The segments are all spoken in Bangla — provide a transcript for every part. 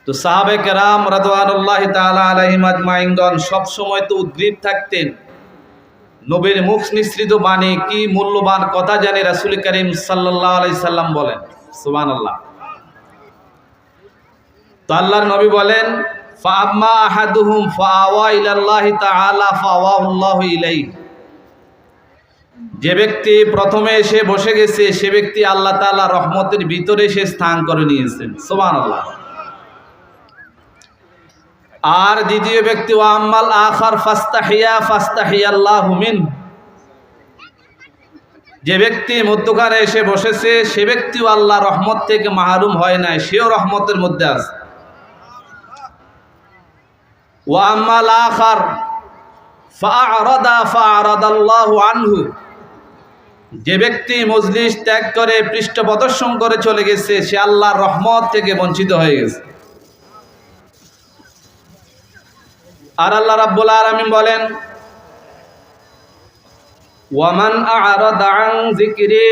তো সাহাবে কেরাম রাদওয়ানুল্লাহি তাআলা আলাইহিম আজমাইনগণ সব সময় তো উদ্গ্রীব থাকতেন নবীর মুখ নিঃসৃত বাণী কি মূল্যবান কথা জানে রাসূল করিম সাল্লাল্লাহু আলাইহি সাল্লাম বলেন। সুবহানাল্লাহ। তো আল্লাহর নবী বলেন ফাআম্মা আহাদুহুম ফাআওয়া ইলাল্লাহি তাআলা ফাআওয়াহুল্লাহু ইলাইহি, যে ব্যক্তি প্রথমে এসে বসে গেছে সে ব্যক্তি আল্লাহ তাআলা রহমতের ভিতরে সে স্থান করে নিয়েছেন। সুবহানাল্লাহ। আর দ্বিতীয় ব্যক্তি ওয়া আম্মাল আখার ফাস্তাহিয়াল্লাহু মিন, যে ব্যক্তি মধ্যখানে এসে বসেছে সে ব্যক্তিও আল্লাহ রহমত থেকে মাহরুম হয় নাই, সেও রহমতের মধ্যে আছে। ওয়া আম্মাল আখার ফাআরাদাল্লাহু আনহু, যে ব্যক্তি মজলিস ত্যাগ করে পৃষ্ঠ প্রদর্শন করে চলে গেছে সে আল্লাহর রহমত থেকে বঞ্চিত হয়ে গেছে। আর আল্লাহ রাব্বুল আলামিন বলেন ওয়ামান আ'রাদা আন যিকরি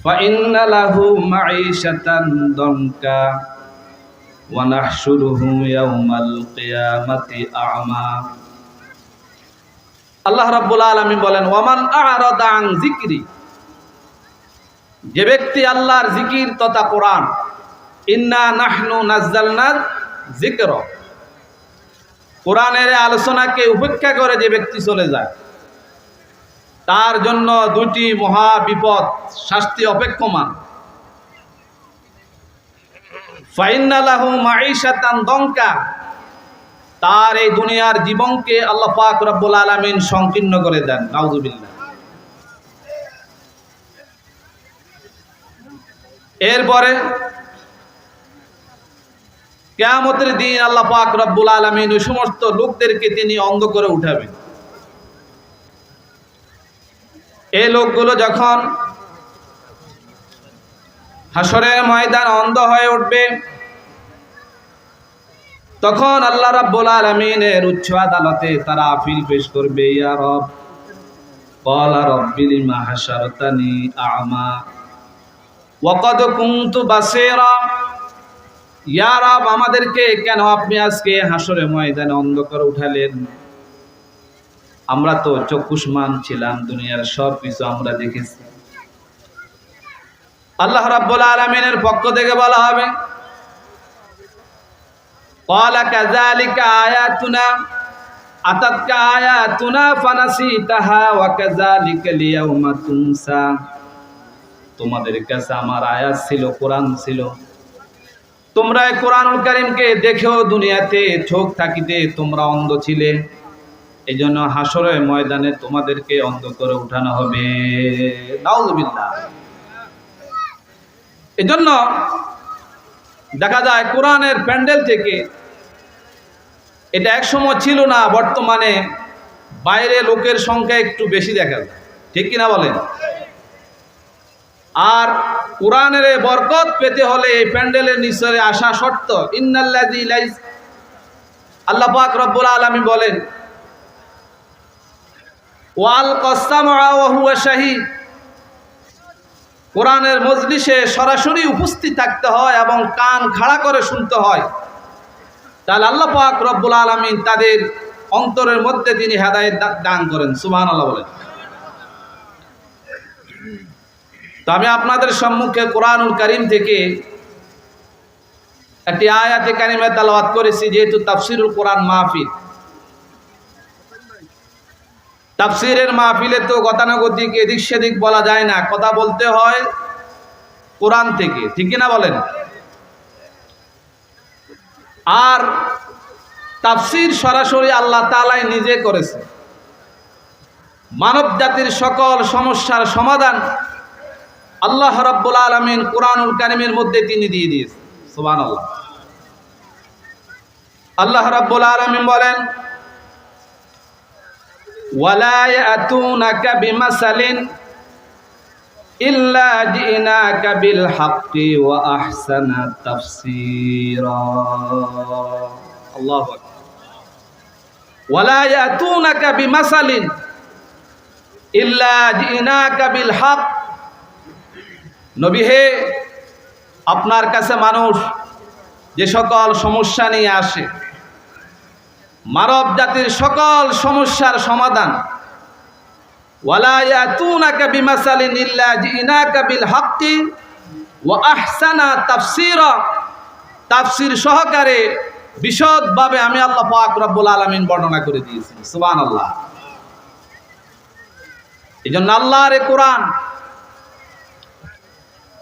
ফাইন্না লাহু মাঈশাতান দনকা ওয়া নাহশুরুহু ইয়াওমাল কিয়ামাতি আ'মা। আল্লাহ রাব্বুল আলামিন বলেন ওয়ামান আ'রাদা আন যিকরি, যে ব্যক্তি আল্লাহর জিকির তথা কোরআন, ইন্না নাহনু নাযালনা যিকরা, কোরআনের আলোচনাকে উপেক্ষা করে যে ব্যক্তি চলে যায় তার জন্য দুটি মহা বিপদ শাস্তি অপেক্ষমান। ফাইন্না লাহু মাঈশাতান দনকা, তার এই দুনিয়ার জীবনকে আল্লাহ পাক রব্বুল আলামিন সংকীর্ণ করে দেন। নাউযুবিল্লাহ। এরপরে কিয়ামতের দিন আল্লাহ পাক রব্বুল আলামিন ওই সমস্ত লোকদেরকে তিনি অন্ধ করে উঠাবেন। এই লোকগুলো যখন হাসরের ময়দান অন্ধ হয়ে উঠবে তখন আল্লাহ রাব্বুল আলামিনের উচ্চ আদালতে তারা আপিল পেশ করবে, ইয়া রব ক্বালা রাব্বি লিমা হাশারতানি আ'মা ওয়া ক্বাদ কুনতু বাসীরা, ইয়া রব আমাদেরকে কেন আপনি আজকে হাসরের ময়দানে অন্ধ করে উঠালেন? আমরা তো চক্ষুষ্মান ছিলাম, দুনিয়ার সব কিছু আমরা দেখেছি। আল্লাহ রাব্বুল আলামিনের পক্ষ থেকে বলা হবে ক্বালা কাযালিকা আয়াতুনা আতাতকা আয়াতুনা ফানাসিতাহা ওয়া কাযালিকাল ইয়াওমা তুনসা, তোমাদের কাছে আমার আয়াত ছিল, কোরআন ছিল, তোমরা এই কোরআনুল কারীমকে দেখেও দুনিয়াতে চোখ থাকিতে তোমরা অন্ধ ছিলে, এই জন্য হাসরের ময়দানে তোমাদেরকে অন্ধ করে উঠানো হবে। নাউযুবিল্লাহ। এই জন্য দেখা যায় কোরআনের প্যান্ডেল থেকে, এটা এক সময় ছিল না, বর্তমানে বাইরে লোকের সংখ্যা একটু বেশি দেখা যায়, ঠিক কিনা বলেন? আর কোরআনের বরকত পেতে হলে এই প্যান্ডেলের নিচে আসা শর্ত। ইন্নাল্লাযী লাইস, আল্লাহ পাক রব্বুল আলামিন বলেন ওয়াল কাসামা ওয়া হুয়া শাহীদ, কোরআনের মজলিসে সরাসরি উপস্থিত থাকতে হয় এবং কান খাড়া করে শুনতে হয়, তাহলে আল্লাহ পাক রব্বুল আলামিন তাদের অন্তরের মধ্যে তিনি হেদায়েত দান করেন। সুবহানাল্লাহ বলেন। তো আমি আপনাদের সম্মুখে কোরআনুল কারীম থেকে একটি আয়াতে কারিমা তেলাওয়াত করেছি, যেহেতু তাফসীরুল কোরআন মাহফিল, তাফসীরের মাহফিলে তো গতানুগতিক এদিক সেদিক বলা যায় না, কথা বলতে হয় কোরআন থেকে, ঠিক কিনা বলেন? আর তাফসীর সরাসরি আল্লাহ তাআলাই নিজে করেছে, মানব জাতির সকল সমস্যার সমাধান আল্লাহ রাব্বুল আলামিন কোরআনুল কারীমের মধ্যে তিনি দিয়ে দিয়েছেন। সুবহানাল্লাহ। আল্লাহ রাব্বুল আলামিন বলেন ওয়ালা ইয়াতুনাকা বিমাসালিন ইল্লা জিনাকা বিল হাক্কি ওয়া আহসানা তাফসীরা। আল্লাহু আকবার। ওয়ালা ইয়াতুনাকা বিমাসালিন ইল্লা জিনাকা বিল হক, নবী হে আপনার কাছে মানুষ যে সকল সমস্যা নিয়ে আসে, মানব জাতির সকল সমস্যার সমাধান। ওয়ালা ইয়াতুনাকা বিমাসালিন ইল্লা জিনাকা বিল হাক্কি ওয়া আহসানা তাফসীরা, তাফসীর সহকারে বিশদভাবে আমি আল্লাহ পাক রব্বুল আলামিন বর্ণনা করে দিয়েছি। সুবহানাল্লাহ। এজন্য আল্লাহর এই কোরআন,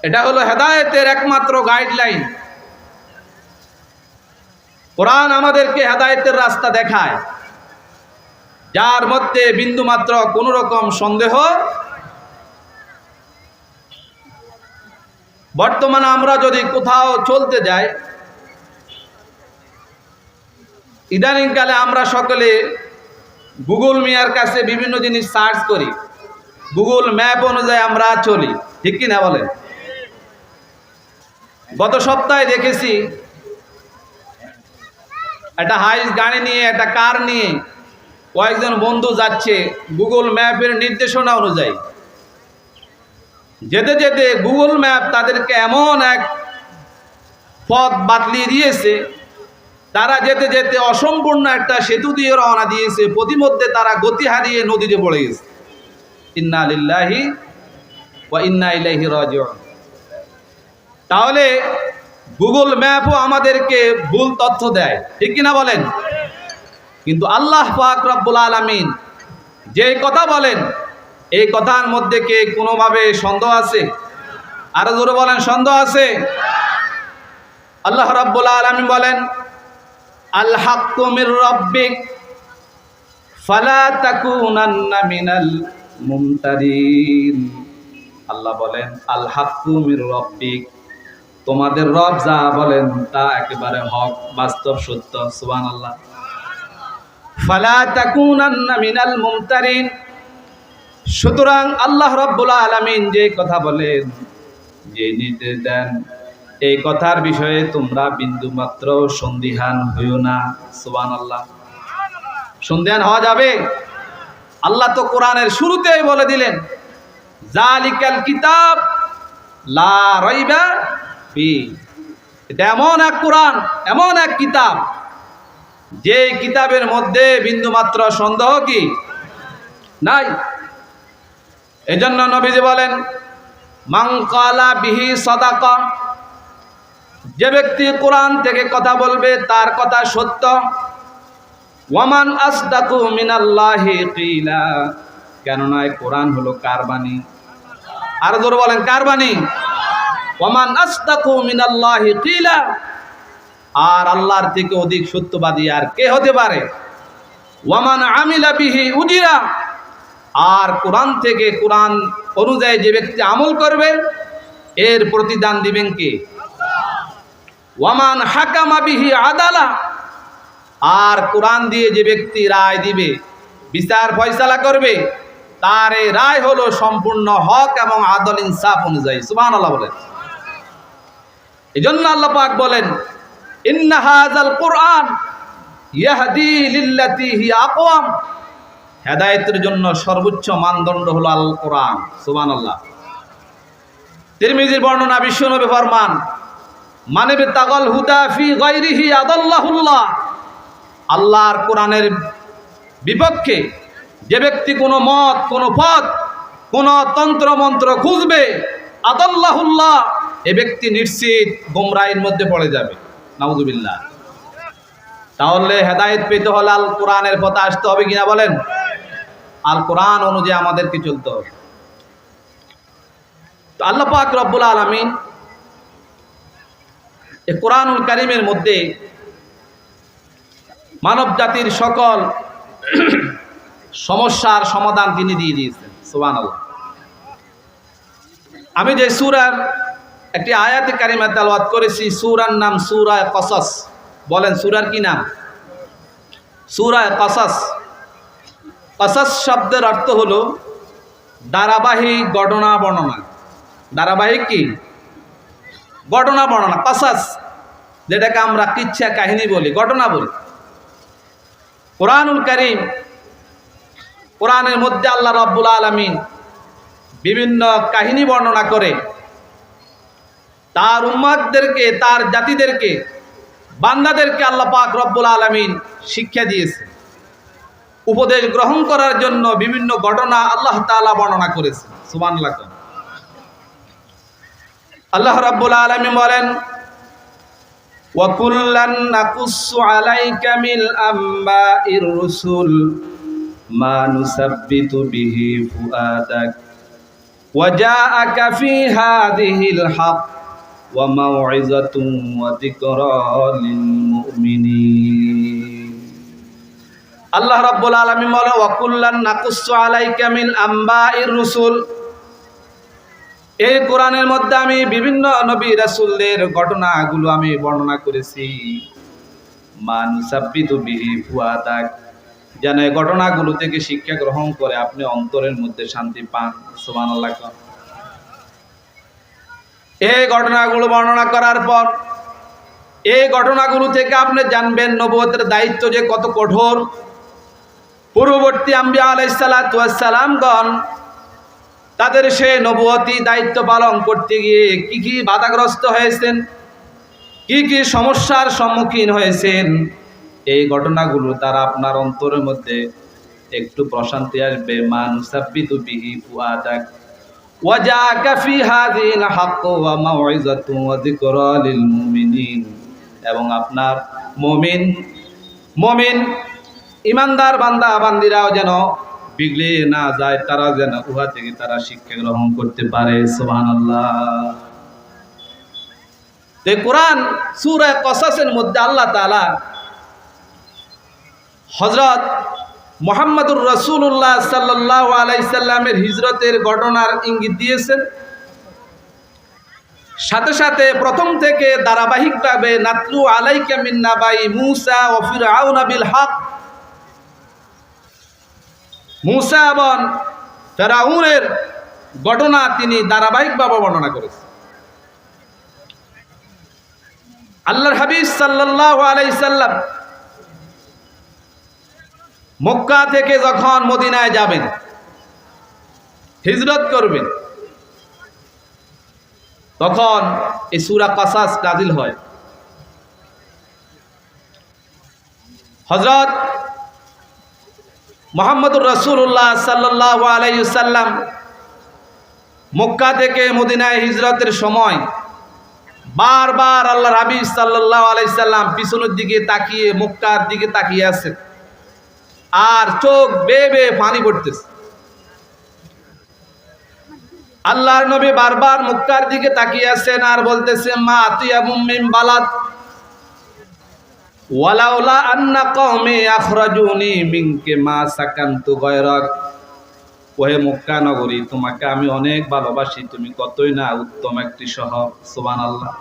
এটা হলো হেদায়েতের একমাত্র গাইডলাইন। কোরআন আমাদেরকে হেদায়েতের রাস্তা দেখায়, যার মধ্যে বিন্দুমাত্র কোনো রকম সন্দেহ। বর্তমানে আমরা যদি কোথাও চলতে যাই, ইদানিংকালে আমরা সকলে গুগল মিয়ার কাছে বিভিন্ন জিনিস সার্চ করি, গুগল ম্যাপ অনুযায়ী আমরা চলি, ঠিক কি না বলেন? গত সপ্তাহে দেখেছি একটা হাইস গাড়ি নিয়ে, একটা কার নিয়ে কয়েকজন বন্ধু যাচ্ছে গুগল ম্যাপের নির্দেশনা অনুযায়ী। যেতে যেতে গুগল ম্যাপ তাদেরকে এমন এক পথ বাতলিয়ে দিয়েছে, তারা যেতে যেতে অসম্পূর্ণ একটা সেতু দিয়ে রওনা দিয়েছে, প্রতিমধ্যে তারা গতি হারিয়ে নদীতে পড়ে গেছে। ইন্না লিল্লাহি ওয়া ইন্না ইলাইহি রাজিউন। তাহলে গুগল ম্যাপও আমাদেরকে ভুল তথ্য দেয়, ঠিক কিনা বলেন? কিন্তু আল্লাহ পাক রব্বুল আলামিন যে কথা বলেন, এই কথার মধ্যে কে কোনোভাবে সন্দেহ আছে? আরো জোরে বলেন, সন্দেহ আছে? আল্লাহ রাব্বুল আলামিন বলেন, আল হাক্কু মির রাব্বিক ফালা তাকুনান্না মিনাল মুমতারিন। আল্লাহ বলেন, আল হাক্কু মির রাব্বিক, তোমাদের রব যা বলেন তা একেবারে হক, বাস্তব, সত্য। সুবহানাল্লাহ। ফালা তাকুনান্না মিনাল মুমতারিন। সুতরাং আল্লাহ রাব্বুল আলামিন যে কথা বলেন, যে নির্দেশ দেন, এই কথার বিষয়ে তোমরা বিন্দুমাত্র সন্দিহান হইও না। সুবহানাল্লাহ। সন্দিহান হওয়া যাবে? আল্লাহ তো কোরআনের শুরুতেই বলে দিলেন, জালিকাল কিতাব লা রাইবা ফি। এটা এমন এক কোরআন, এমন এক কিতাব, যে কিতাবের মধ্যে বিন্দুমাত্র সন্দেহ কি নাই। এজন্য নবীজি বলেন, মান ক্বালা বিহি সাদাকা, যে ব্যক্তি কোরআন থেকে কথা বলবে তার কথা সত্য। ওয়ামান আসদাকু মিনাল্লাহি কিলা, কেননা এই কোরআন হলো কার বাণী? আর জোরে বলেন, কার বাণী? ওয়ামান আসদাকু মিনাল্লাহি কিলা, আর আল্লাহর থেকে অধিক সত্যবাদী আর কে হতে পারে? ওয়ামান আমিলা বিহি উজিরা, আর কোরআন থেকে, কোরআন অনুযায়ী যে ব্যক্তি আমল করবে এর প্রতিদান দিবেন কে? ওয়ামান হাকামা বিহি আদালা, আর কোরআন দিয়ে যে ব্যক্তি রায় দিবে, বিচার ফয়সালা করবে, তার এই রায় হলো সম্পূর্ণ হক এবং আদল ইনসাফ অনুযায়ী। সুবহানাল্লাহ বলেন। এজন্য আল্লাহ পাক বলেন, ইন্না হাযাল কুরআন ইয়াহদি লিল্লাতী হিয়া আকওয়াম, হেদায়েতের জন্য সর্বোচ্চ মানদণ্ড হলো আল কোরআন। সুবহানাল্লাহ। তিরমিজির বর্ণনা, বিশ্বনবী ফরমান, মানে বিতাগাল হুদা ফি গায়রিহি আদাল্লাহুল্লাহ, আল্লাহর কোরআনের বিপক্ষে যে ব্যক্তি কোনো মত, কোনো পথ, কোনো তন্ত্র মন্ত্র খুঁজবে, আদাল্লাহুল্লাহ, এ ব্যক্তি নিশ্চিত গোমরাহির মধ্যে পড়ে যাবে। নাউযুবিল্লাহ। তাহলে হেদায়েত পেতে হলে আল কোরআনের পথে আসতে হবে কিনা বলেন? আল কোরআন অনুযায়ী আমাদেরকে চলতে হবে। তো আল্লাহ পাক রব্বুল আলামিন এই কোরআনুল কারীমের মধ্যে মানব জাতির সকল সমস্যার সমাধান তিনি দিয়ে দিয়েছেন। সুবহানাল্লাহ। আমি যে সূরার একটি আয়াতে কারিমা তেলাওয়াত করেছি, সূরার নাম সূরা কসস। বলেন, সূরার কি নাম? সূরা কসস। কসস শব্দের অর্থ হলো ধারাবাহিক ঘটনা বর্ণনা। ধারাবাহিক কি? ঘটনা বর্ণনা। কসস, যেটাকে আমরা কিচ্ছা কাহিনী বলি, ঘটনা বলি। কোরআনুল কারীম, কোরআনের মধ্যে আল্লাহ রাব্বুল আলামিন বিভিন্ন কাহিনী বর্ণনা করে তার উম্মতদেরকে, তার জাতিদেরকে বান্দাদেরকে আল্লাহ পাক রব্বুল আলামিন শিক্ষা দিয়েছে, উপদেশ গ্রহণ করার জন্য বিভিন্ন ঘটনা আল্লাহ তাআলা বর্ণনা করেছেন। সুবহানাল্লাহ। আল্লাহ রাব্বুল আলামিন বলেন, ওয়া কুল্লান নাকুসসু আলাইকা মিল আম্বাইর রুসুল মা নুসাব্বিতু বিহি ফুআদাক ওয়া জাআকা ফি হাযিহিল হক ওয়া মাউইযাতুন ওয়া যিকরা লিল মুমিনিন। আল্লাহ রাব্বুল আলামিন বলেন, ওয়া কুল্লান নাকুসসু আলাইকা মিল আম্বাইর রুসুল, এই কোরআনের মধ্যে আমি বিভিন্ন নবী রাসূলদের ঘটনাগুলো আমি বর্ণনা করেছি। মানুসাব্বিতু বিহি ফুআদাক, যেন এই ঘটনাগুলো থেকে শিক্ষা গ্রহণ করে আপনি অন্তরের মধ্যে শান্তি পান। সুবহানাল্লাহ। এই ঘটনাগুলো বর্ণনা করার পর এই ঘটনাগুলো থেকে আপনি জানবেন নবুয়তের দায়িত্ব যে কত কঠোর। পূর্ববর্তী আম্বিয়া আলাইহিস সালাতু ওয়াস সালামগণ তাদের সে নবুয়তি দায়িত্ব পালন করতে গিয়ে কি কি বাধাগ্রস্ত হয়েছেন, কি কি সমস্যার সম্মুখীন হয়েছেন, এই ঘটনাগুলো তারা আপনার অন্তরের মধ্যে একটু প্রশান্তি আসবে। মানুসাব্বিতু বিহি ফুআদাক ওয়া জাআকা ফি হাযিহিল হক ওয়া মাউইযাতুন ওয়া যিকরা লিল মুমিনিন, এবং আপনার মুমিন ইমানদার বান্দা বান্দিরাও যেন বিগড়ে না যায়, তারা যেন উহা থেকে তারা শিক্ষা গ্রহণ করতে পারে। সুবহানাল্লাহ। এই কোরআন সূরা কসাসের মধ্যে আল্লাহ তাআলা হযরত মুহাম্মদুর রাসূলুল্লাহ সাল্লাল্লাহু আলাইহি সাল্লামের হিজরতের ঘটনার ইঙ্গিত দিয়েছেন। সাথে সাথে প্রথম থেকে ধারাবাহিকভাবে নাতলু আলাইকা মিন নাবাই মূসা ওয়া ফিরআউন বিল হক, মূসা এবং ফিরআউনের ঘটনা তিনি ধারাবাহিকভাবে বর্ণনা করেছেন। আল্লাহর হাবিব সাল্লাল্লাহু আলাইহি সাল্লাম মক্কা থেকে যখন মদিনায় যাবেন, হিজরত করবেন, তখন এই সূরা কাসাস নাযিল হয়। হযরত মুহাম্মদুর রাসূলুল্লাহ সাল্লাল্লাহু আলাইহি ওয়াসাল্লাম মক্কা থেকে মদিনায় হিজরতের সময় বারবার আল্লাহর হাবিব সাল্লাল্লাহু আলাইহি সাল্লাম পিছনের দিকে তাকিয়ে মক্কার দিকে তাকিয়ে আছেন, আর চোখ বেয়ে বেয়ে পানি পড়তেছে। আল্লাহর নবী বারবার মক্কার দিকে তাকিয়ে আছেন আর বলতেছেন, মা আতিয়াবুম মিন বালাদ ওয়ালাউলা আন্না কওমি আখরাজুনি মিনকে মা সাকানতু গায়রাক। ওহে মক্কা নগরী, তোমাকে আমি অনেক ভালোবাসি, তুমি কতই না উত্তম একটি শহর। সুবহানাল্লাহ।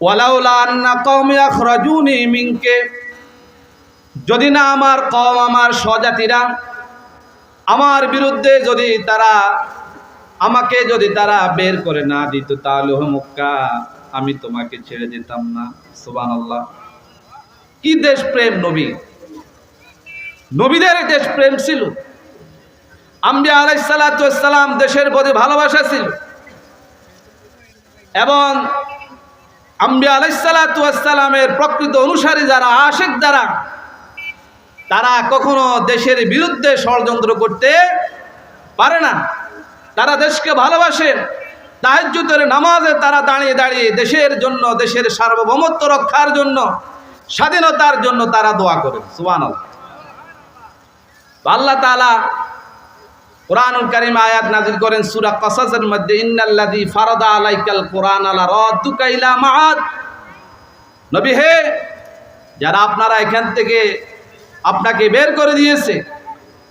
ওয়ালাউলা আন্না কওমি আখরাজুনি মিনকে, যদি না আমার কওম, আমার স্বজাতিরা আমার বিরুদ্ধে যদি তারা আমাকে যদি তারা বের করে না দিত, তাহলে ও মক্কা আমি তোমাকে ছেড়ে দিতাম না। সুবহানাল্লাহ। কি দেশপ্রেম নবী, নবীদের দেশপ্রেম ছিল। আম্বিয়া আলাইহিস সালাতু ওয়াস সালাম দেশের প্রতি ভালোবাসা ছিল, এবং আম্বিয়া আলাইহিস সালাতু ওয়াস সালামের প্রকৃত অনুসারী যারা, আশিক যারা, তারা কখনো দেশের বিরুদ্ধে ষড়যন্ত্র করতে পারে না। তারা দেশকে ভালোবাসে। তাহাজ্জুদের নামাজে তারা দাঁড়িয়ে দাঁড়িয়ে দেশের জন্য, দেশের সার্বভৌমত্ব রক্ষার জন্য, স্বাধীনতার জন্য তারা দোয়া করে। সুবহানাল্লাহ। আল্লাহ তাআলা কোরআনুল কারীম আয়াত নাযিল করেন সূরা কাসাসের মধ্যে, ইন্নাল্লাযী ফারাদা আলাইকাল কুরআনা লা রাদ্দুকা ইলা মাআদ। নবী হে, যারা আপনারা এখান থেকে আপনাকে বের করে দিয়েছে,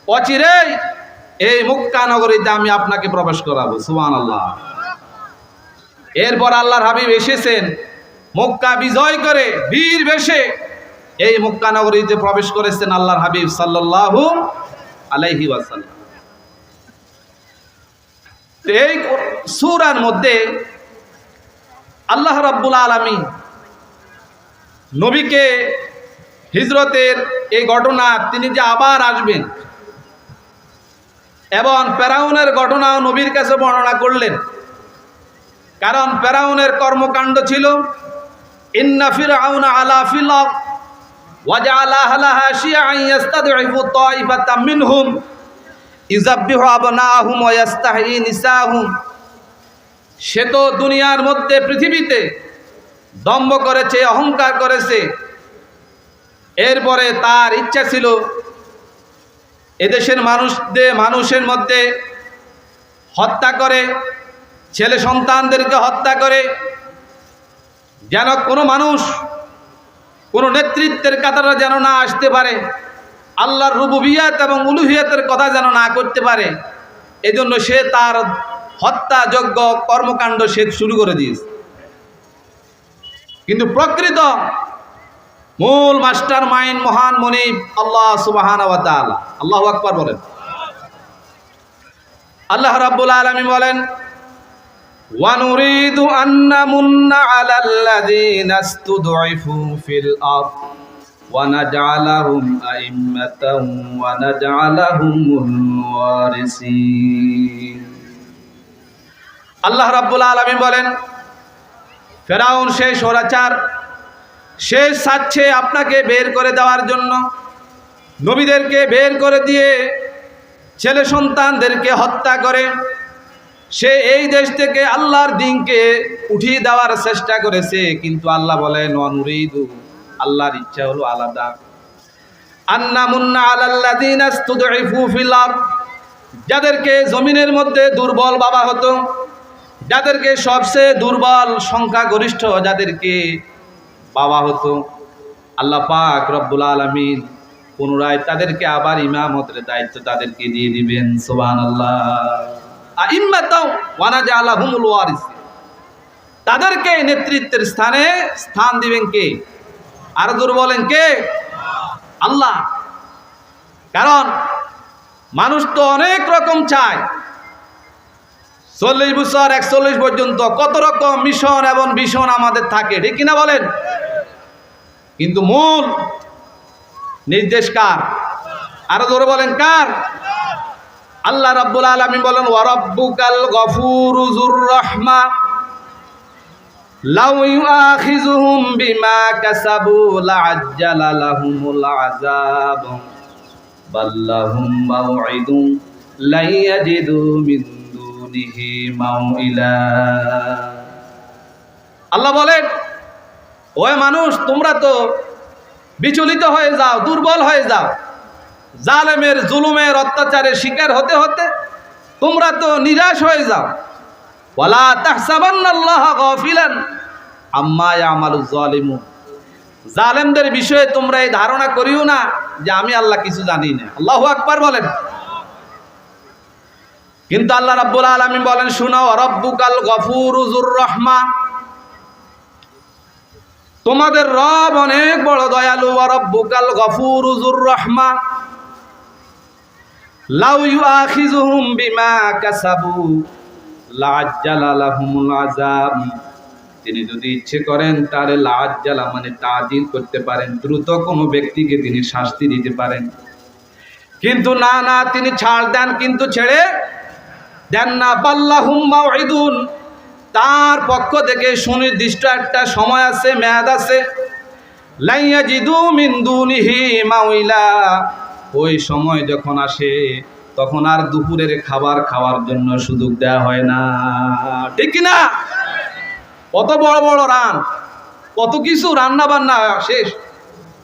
অচিরেই এই মক্কা নগরীতে আমি আপনাকে প্রবেশ করাবো। সুবহানাল্লাহ। এরপর আল্লাহর হাবিব এসেছেন মক্কা বিজয় করে, বীর বেশে এই মক্কা নগরীতে প্রবেশ করেছেন আল্লাহর হাবিব সাল্লাল্লাহু আলাইহি ওয়াসাল্লাম। এই সূরার মধ্যে আল্লাহ রাব্বুল আলামিন নবীকে হিজরতের এই ঘটনা, তিনি যে আবার আসবেন, এবং ফেরাউনের ঘটনাও নবীর কাছে বর্ণনা করলেন। কারণ ফেরাউনের কর্মকাণ্ড ছিল ইন্না ফিরআউনা আলা ফিল আরদ ওয়া জাআলা আহলাহা শিয়া'আন ইস্তাদঈফু তা'iফাতাম মিনহুম ইউযাব্বিহু আবনাহুম ওয়া ইস্তাহয়ী নিসাহুম। সে তো দুনিয়ার মধ্যে পৃথিবীতে দম্ভ করেছে, অহংকার করেছে। এরপরে তার ইচ্ছা ছিল এদেশের মানুষের মধ্যে হত্যা করে, ছেলে সন্তানদেরকে হত্যা করে, যেন কোনো মানুষ কোনো নেতৃত্বের কাতারে যেন না আসতে পারে, আল্লাহর রুবুবিয়ত এবং উলুহিয়তের কথা যেন না করতে পারে। এজন্য সে তার হত্যাযজ্ঞ কর্মকাণ্ড সে শুরু করে দিয়েছে। কিন্তু প্রকৃত মূল মাস্টার মাইন্ড মহান মনিব আল্লাহ সুবহানাহু ওয়া তাআলা। আল্লাহু আকবার বলেন। আল্লাহ রাব্বুল আলামিন বলেন, ওয়া নুরিদু আন নামুন্না আলাল্লাযীনা ইসতুদঈফু ফিল আরদ ওয়া নাজআলাহুম আইম্মাতান ওয়া নাজআলাহুমুল ওয়ারিসিন। আল্লাহ রাব্বুল আলামিন বলেন, ফেরাউন সে স্বৈরাচার, সে চাচ্ছে আপনাকে বের করে দেওয়ার জন্য, নবীদেরকে বের করে দিয়ে ছেলে সন্তানদেরকে হত্যা করে সে এই দেশ থেকে আল্লাহর দ্বীনকে উঠিয়ে দেওয়ার চেষ্টা করেছে। কিন্তু আল্লাহ বলেন, অনুরিদু, আল্লাহর ইচ্ছা হলো আলাদা, আন্নামুন্না আলাল্লাযীনা ইসতুদঈফু ফিল আরদ, যাদেরকে জমিনের মধ্যে দুর্বল ভাবা হতো, যাদেরকে সবচেয়ে দুর্বল সংখ্যাগরিষ্ঠ যাদেরকে বাবা হতো, আল্লাহ পাক রব্বুল আলামিন পুনরায় তাদেরকে আবার ইমামতের দায়িত্ব তাদেরকে দিয়ে দিবেন। সুবহানাল্লাহ। আইম্মাতাও ওয়া নাজআলাহুমুল ওয়ারিসিন, তাদেরকে নেতৃত্বের স্থান দিবেন কে? আর জোরে বলেন কে? আল্লাহ। কারণ মানুষ তো অনেক রকম চায়, 40 বছর 41 পর্যন্ত কত রকম মিশন এবং ভিশন আমাদের থাকে, ঠিক কিনা বলেন? কিন্তু মূল নির্দেশ কার? আরো জোরে বলেন কার? আল্লাহ রাব্বুল আলামিন বলেন, ওয়া রাব্বুকাল গফুরু যুর রাহমা লাউ ইউআখিযুহুম বিমা কাসাবু লাআজ্জালা লাহুমুল আযাব বাল্লাহুম মাউইদুন লা ইয়াজিদু মিন দুনিহি মাউইলা। আল্লাহ বলেন, ওই মানুষ তোমরা তো বিচলিত হয়ে যাও, দুর্বল হয়ে যাও, জালেমের জুলুমের অত্যাচারের শিকার হতে হতে তোমরা তো নিরাশ হয়ে যাও। ওয়ালা তাহসাবান্নাল্লাহা গাফিলান আম্মা ইয়ামালুজ জালিমুন, জালেমদের বিষয়ে তোমরা এই ধারণা করিও না যে আমি আল্লাহ কিছু জানি না। আল্লাহু আকবার বলেন। কিন্তু আল্লাহ রাব্বুল আলামিন বলেন, শুনো, রাব্বুকাল গফুরু যুর রাহমা, তোমাদের রব অনেক বড় দয়ালু। ওয়া রাব্বুকাল গফুরু যুর রাহমা লাউ ইউআখিযুহুম বিমা কাসাবু লাআজ্জালা লাহুমুল আযাব, তিনি যদি ইচ্ছে করেন তাহলে লাআজ্জালা মানে তাজিল করতে পারেন, দ্রুত কোনো ব্যক্তিকে তিনি শাস্তি দিতে পারেন। কিন্তু না, তিনি ছাড় দেন, কিন্তু ছেড়ে দেন না। বাল্লাহুম মাউইদুন, তার পক্ষ থেকে সুনির্দিষ্ট একটা সময় আছে, মেয়াদ আছে। লা ইয়াজিদু মিন দুনিহি মাউইলা, ওই সময় যখন আসে তখন আর দুপুরের খাবার খাওয়ার জন্য সুযোগ দেওয়া হয় না, ঠিক কিনা? কত বড় বড় কত কিছু রান্না বান্না শেষ,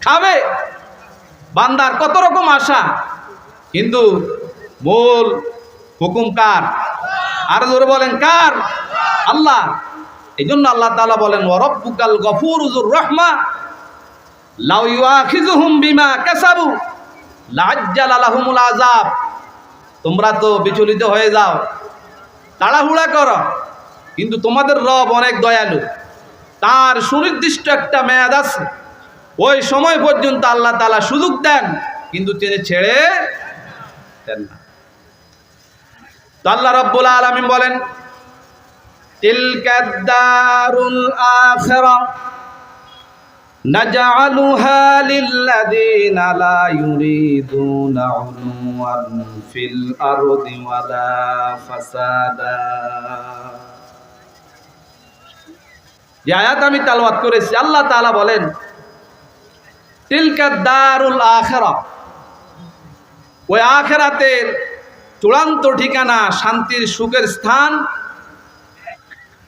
খাবে বান্দার কত রকম আশা, কিন্তু মূল হুকুম কার? আর জোরে বলেন কার? আল্লাহ। এই জন্য আল্লাহ তাআলা বলেন, ওয়া রাব্বুকাল গফুরু যুর রাহমা লাউ ইউআখিযুহুম বিমা কাসাবু লাআজ্জালা লাহুমুল আযাব, তোমরা তো বিচলিত হয়ে যাও, তাড়াহুড়া করো, কিন্তু তোমাদের রব অনেক দয়ালু, তার সুনির্দিষ্ট একটা মেয়াদ আছে, ওই সময় পর্যন্ত আল্লাহ তাআলা সুযোগ দেন, কিন্তু তিনি ছেড়ে দেন না। তো আল্লাহ রাব্বুল আলামিন বলেন, তিলকাদ দারুল আখিরা নাজআলুহা লিল্লাযীনা লা ইউরিদুনা উলুওয়ান ফিল আরদি ওয়ালা ফাসাদা। যে আয়াত আমি তালাওয়াত করেছি, আল্লাহ তাআলা বলেন তিলকা দারুল আখিরাহ, ওই আখিরাতের চূড়ান্ত ঠিকানা, শান্তির সুখের স্থান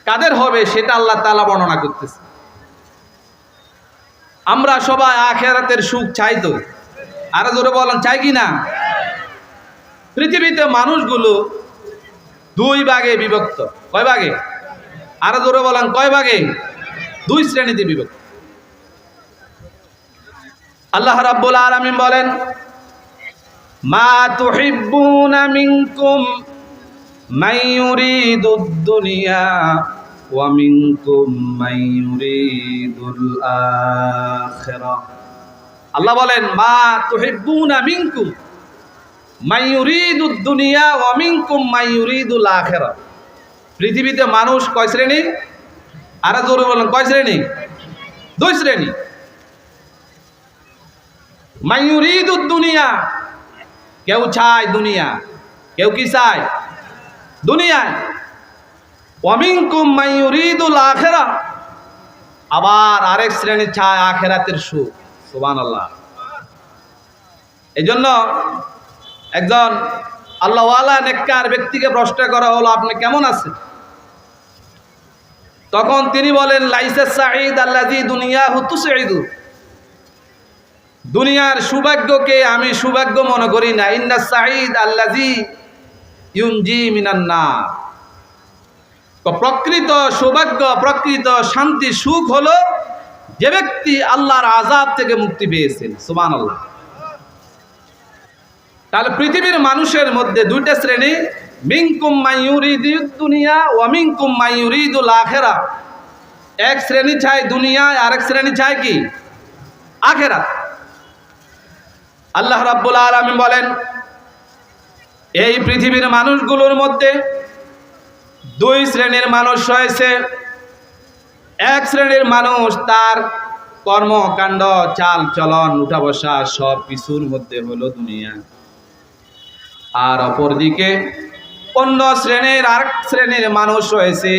কাদের হবে সেটা আল্লাহ তাআলা বর্ণনা করতেছে। আমরা সবাই আখিরাতের সুখ চাই তো? আরো জোরে বলেন, চাই কি না? পৃথিবীতে মানুষগুলো দুই ভাগে বিভক্ত। কয় ভাগে? আরো জোরে বলেন, কয় ভাগে? দুই শ্রেণীতে বিভক্ত। আল্লাহ রাব্বুল আলামিন বলেন মা তুহিব্বুনা মিনকুম মান ইউরিদুদ দুনিয়া ওয়া মিনকুম মান ইউরিদুল আখিরাহ। আল্লাহ বলেন মা তুহিব্বুনা মিনকুম মান ইউরিদুদ দুনিয়া ওয়া মিনকুম মান ইউরিদুল আখিরাহ। পৃথিবীতে মানুষ কয় শ্রেণী? আরো জোরে বলেন, কয় শ্রেণী? দুই শ্রেণী। মান ইউরিদুদ দুনিয়া, কেউ চায় দুনিয়া, কেউ কি চায়? দুনিয়ায়। ওয়া মিনকুম মান ইউরিদুল আখিরাহ, আবার আরেক শ্রেণী চায় আখিরাতের সুখ। সুবহানাল্লাহ। এজন্য একজন আল্লাহওয়ালা নেককার ব্যক্তিকে প্রশ্ন করা হলো, আপনি কেমন আছেন? তখন তিনি বলেন লাইসা সাঈদ আল্লাযী দুনিয়াহু তুসঈদু, দুনিয়ার সৌভাগ্যকে আমি সৌভাগ্য মনে করি না। ইন্না সাঈদ আল্লাযী ইউনজি মিনান নার, প্রকৃত সৌভাগ্য, প্রকৃত শান্তি, সুখ হলো যে ব্যক্তি আল্লাহর আযাব থেকে মুক্তি পেয়েছেন। সুবহানাল্লাহ। তাহলে পৃথিবীর মানুষের মধ্যে দুইটা শ্রেণী, মিনকুম মান ইউরিদুদ দুনিয়া ওয়া মিনকুম মান ইউরিদুল আখিরাহ। এক শ্রেণী চায় দুনিয়া, আরেক শ্রেণী চায় কি? আখিরাত। আল্লাহ রাব্বুল আলামিন বলেন এই পৃথিবীর মানুষগুলোর মধ্যে দুই শ্রেণীর মানুষ রয়েছে। এক শ্রেণীর মানুষ তার কর্মকাণ্ড, চাল চলন, উঠা বসা সব কিছুর মধ্যে হলো দুনিয়া। আর অপরদিকে অন্য শ্রেণীর আরেক শ্রেণীর মানুষ রয়েছে,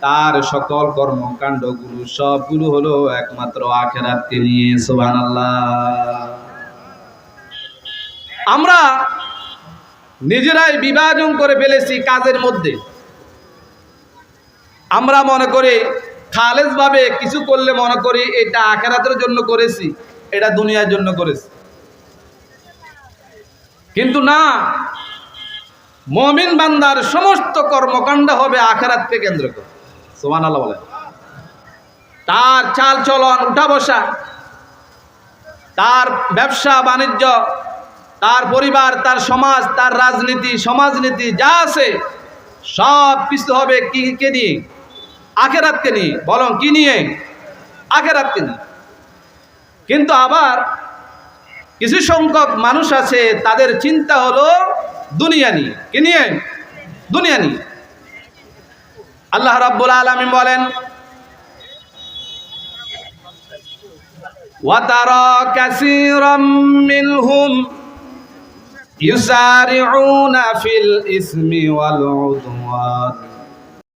তার সকল কর্মকাণ্ডগুলো সবগুলো হলো একমাত্র আখিরাতকে নিয়ে। সুবহানাল্লাহ। আমরা নিজেরাই বিভাজন করে ফেলেছি কাজের মধ্যে। আমরা মনে করি খালেস ভাবে কিছু করলে মনে করি এটা আখিরাতের জন্য করেছি, এটা দুনিয়ার জন্য করেছি। কিন্তু না, মুমিন বান্দার সমস্ত কর্মকাণ্ড হবে আখিরাতকে কেন্দ্র করে। সুবহানাল্লাহ বলেন। তার চাল চলন, উঠা বসা, তার ব্যবসা বাণিজ্য, তার পরিবার, তার সমাজ, তার রাজনীতি, সমাজনীতি যা আছে সব কিছু হবে কে নিয়ে? আখিরাতকে নিয়ে। বলুন কি নিয়ে? আখিরাতকে নিয়ে। কিন্তু আবার কিছু সংখ্যক মানুষ আছে, তাদের চিন্তা হলো দুনিয়া নিয়ে। কি নিয়ে? দুনিয়া নিয়ে। আল্লাহ রাব্বুল আলামিন বলেন ওয়া তারা কাসীরাম মিনহুম ইউসারিউনা ফিল ইসমি ওয়াল উদওয়ান